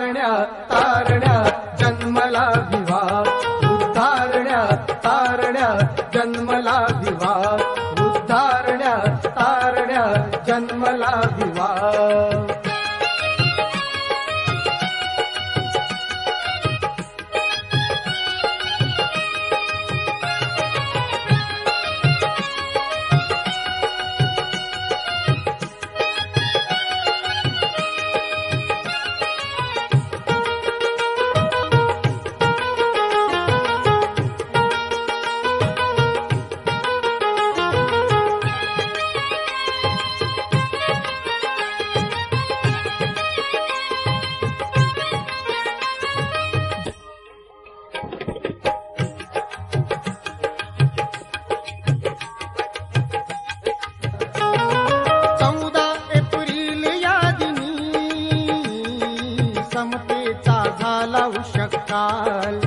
तारण्या तारण्या जन्मला दिवा, उद्धारण्या तारण्या जन्मला दिवा, उद्धारण्या तारण्या जन्मला दिवा. समतेचा झाला उषःकाल,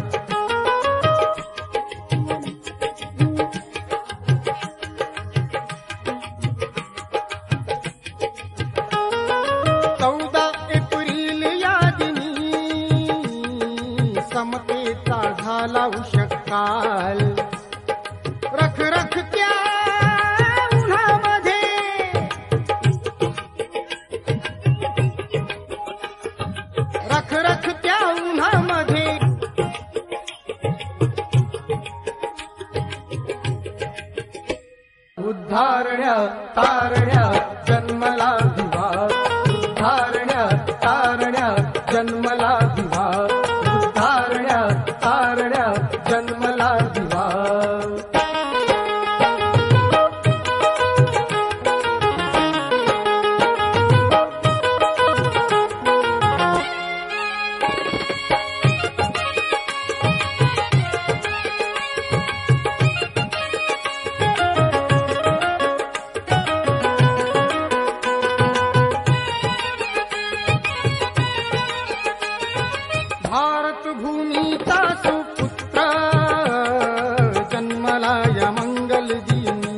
चौदा एप्रिल या दिनी समतेचा झाला उषःकाल. रखरखत्या उन्हामध्ये रखरखत्या उन्हामध्ये उद्धारण्या तारण्या जन्मला दिवा, उद्धारण्या तारण्या जन्मला दिवा, उद्धारण्या तारण्या जन्मला दिवा. भारत भूमीचा सुपुत्र जन्मला या मंगल दिनी,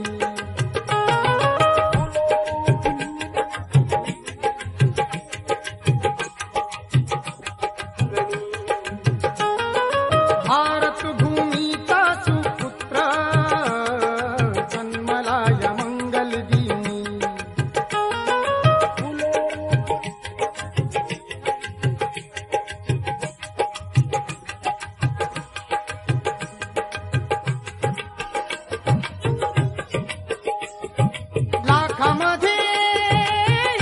भारत भूमीचा सुपुत्र जन्मला या मंगल दिनी. लाखामध्ये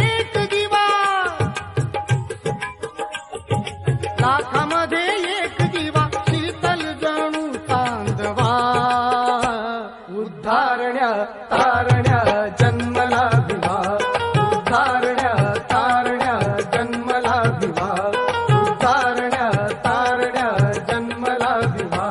एक दिवा, लाखामध्ये एक दिवा, शीतल जणू चांदवा. उद्धारण्या तारण्या जन्मला दिवा, उद्धारण्या तारण्या जन्मला दिवा, उद्धारण्या तारण्या जन्मला दिवा.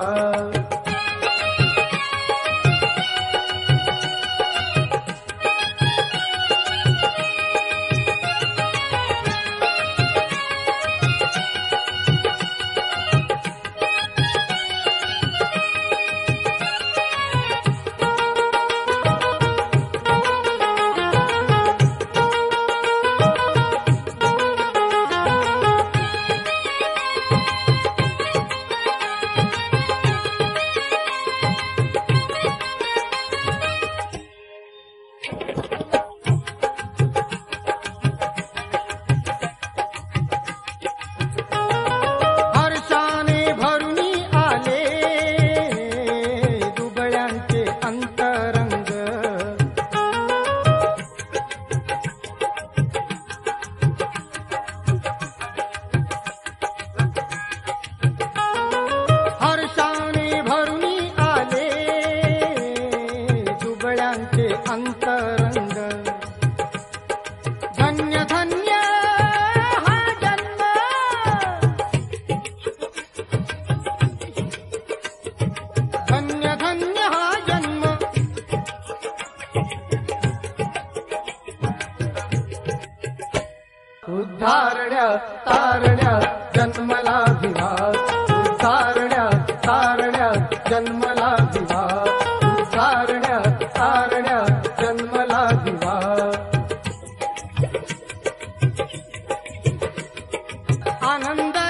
हर्षाने भरुनी आले दुबळ्यांचे अंतरंग, हर्षाने भरुनी आले दुबळ्यांचे अंतरंग. धन्य धन्य हा जन्म, धन्य धन्य हा जन्म. उद्धारण्या तारण्या जन्मला दिवा, उद्धारण्या तारण्या जन्मला दिवा, उद्धारण्या तारण्या जन्मला दिवा. आनंद